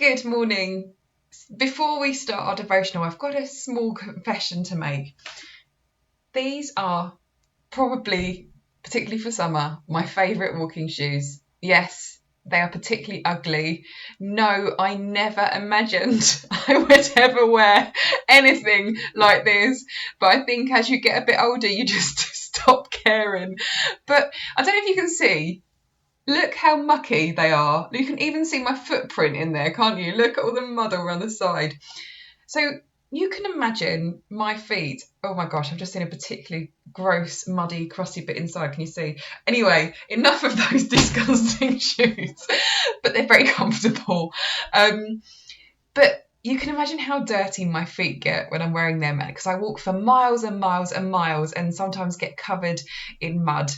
Good morning. Before we start our devotional, I've got a small confession to make. These are probably, particularly for summer, my favourite walking shoes. Yes, they are particularly ugly. No, I never imagined I would ever wear anything like this. But I think as you get a bit older, you just stop caring. But I don't know if you can see. Look how mucky they are. You can even see my footprint in there, can't you? Look at all the mud around the side. So you can imagine my feet. Oh my gosh, I've just seen a particularly gross, muddy, crusty bit inside. Can you see? Anyway, enough of those disgusting shoes. But they're very comfortable. But you can imagine how dirty my feet get when I'm wearing them, because I walk for miles and miles and miles and sometimes get covered in mud.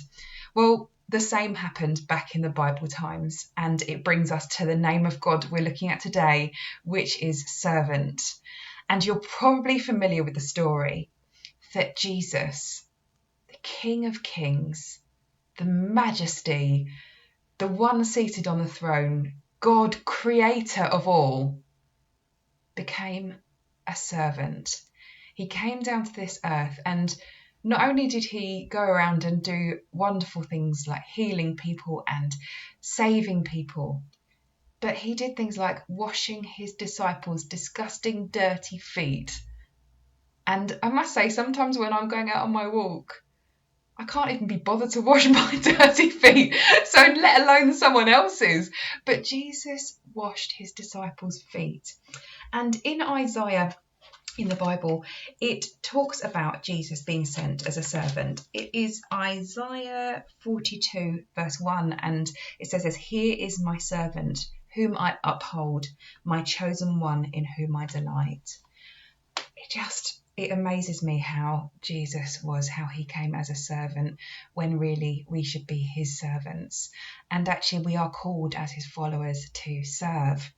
Well, the same happened back in the Bible times, and it brings us to the name of God we're looking at today, which is servant. And you're probably familiar with the story that Jesus, the King of Kings, the Majesty, the one seated on the throne, God, creator of all, became a servant. He came down to this earth, and not only did he go around and do wonderful things like healing people and saving people, but he did things like washing his disciples' disgusting, dirty feet. And I must say, sometimes when I'm going out on my walk, I can't even be bothered to wash my dirty feet, so let alone someone else's. But Jesus washed his disciples' feet. And in Isaiah, in the Bible, it talks about Jesus being sent as a servant. It is Isaiah 42 verse 1, and it says this: "Here is my servant, whom I uphold, my chosen one in whom I delight." It amazes me how Jesus was, how he came as a servant, when really we should be his servants. And actually we are called as his followers to serve.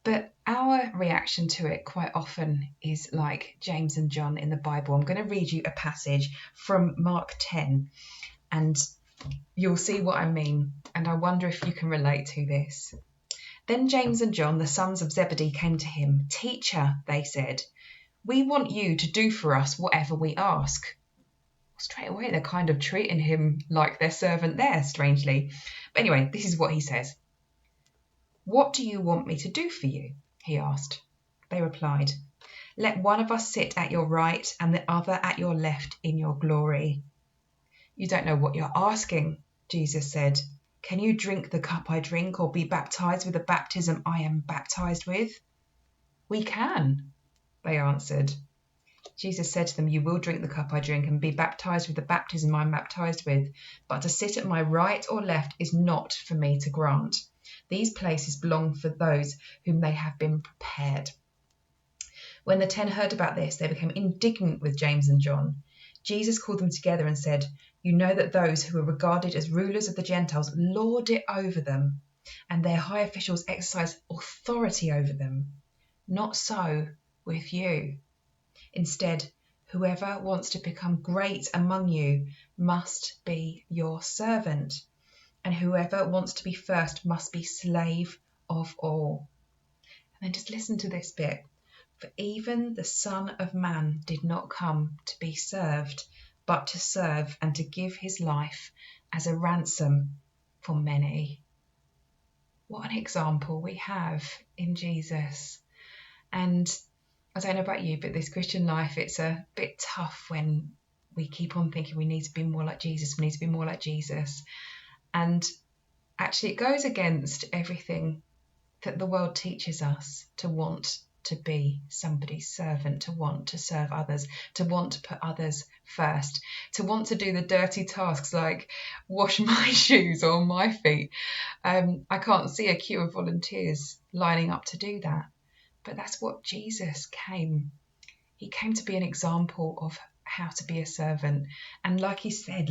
But our reaction to it quite often is like James and John in the Bible. I'm going to read you a passage from Mark 10, and you'll see what I mean. And I wonder if you can relate to this. Then James and John, the sons of Zebedee, came to him. "Teacher," they said, "we want you to do for us whatever we ask." Straight away, they're kind of treating him like their servant there, strangely. But anyway, this is what he says. "What do you want me to do for you?" he asked. They replied, "Let one of us sit at your right and the other at your left in your glory." "You don't know what you're asking," Jesus said. "Can you drink the cup I drink or be baptized with the baptism I am baptized with?" "We can," they answered. Jesus said to them, "You will drink the cup I drink and be baptized with the baptism I am baptized with, but to sit at my right or left is not for me to grant. These places belong for those whom they have been prepared." When the 10 heard about this, they became indignant with James and John. Jesus called them together and said, "You know that those who are regarded as rulers of the Gentiles lord it over them, and their high officials exercise authority over them. Not so with you. Instead, whoever wants to become great among you must be your servant, and whoever wants to be first must be slave of all." And then just listen to this bit. "For even the Son of Man did not come to be served, but to serve and to give his life as a ransom for many." What an example we have in Jesus. And I don't know about you, but this Christian life, it's a bit tough when we keep on thinking we need to be more like Jesus, we need to be more like Jesus. And actually it goes against everything that the world teaches us, to want to be somebody's servant, to want to serve others, to want to put others first, to want to do the dirty tasks like wash my shoes or my feet. I can't see a queue of volunteers lining up to do that. But that's what Jesus came. He came to be an example of how to be a servant. And like he said,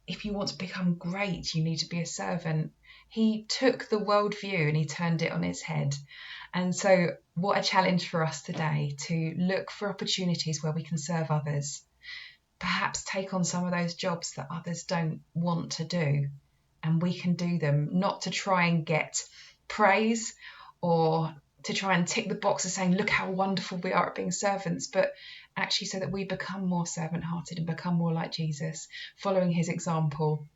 if you want to become great, you need to be a servant. He took the worldview and he turned it on its head. And so what a challenge for us today to look for opportunities where we can serve others. Perhaps take on some of those jobs that others don't want to do, and we can do them, not to try and get praise or to try and tick the box of saying, look how wonderful we are at being servants, but actually so that we become more servant-hearted and become more like Jesus, following his example.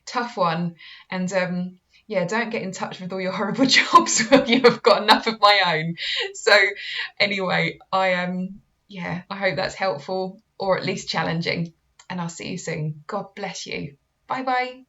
Tough one. And don't get in touch with all your horrible jobs when you have got enough of my own. So anyway, I hope that's helpful, or at least challenging, and I'll see you soon. God bless you. Bye bye.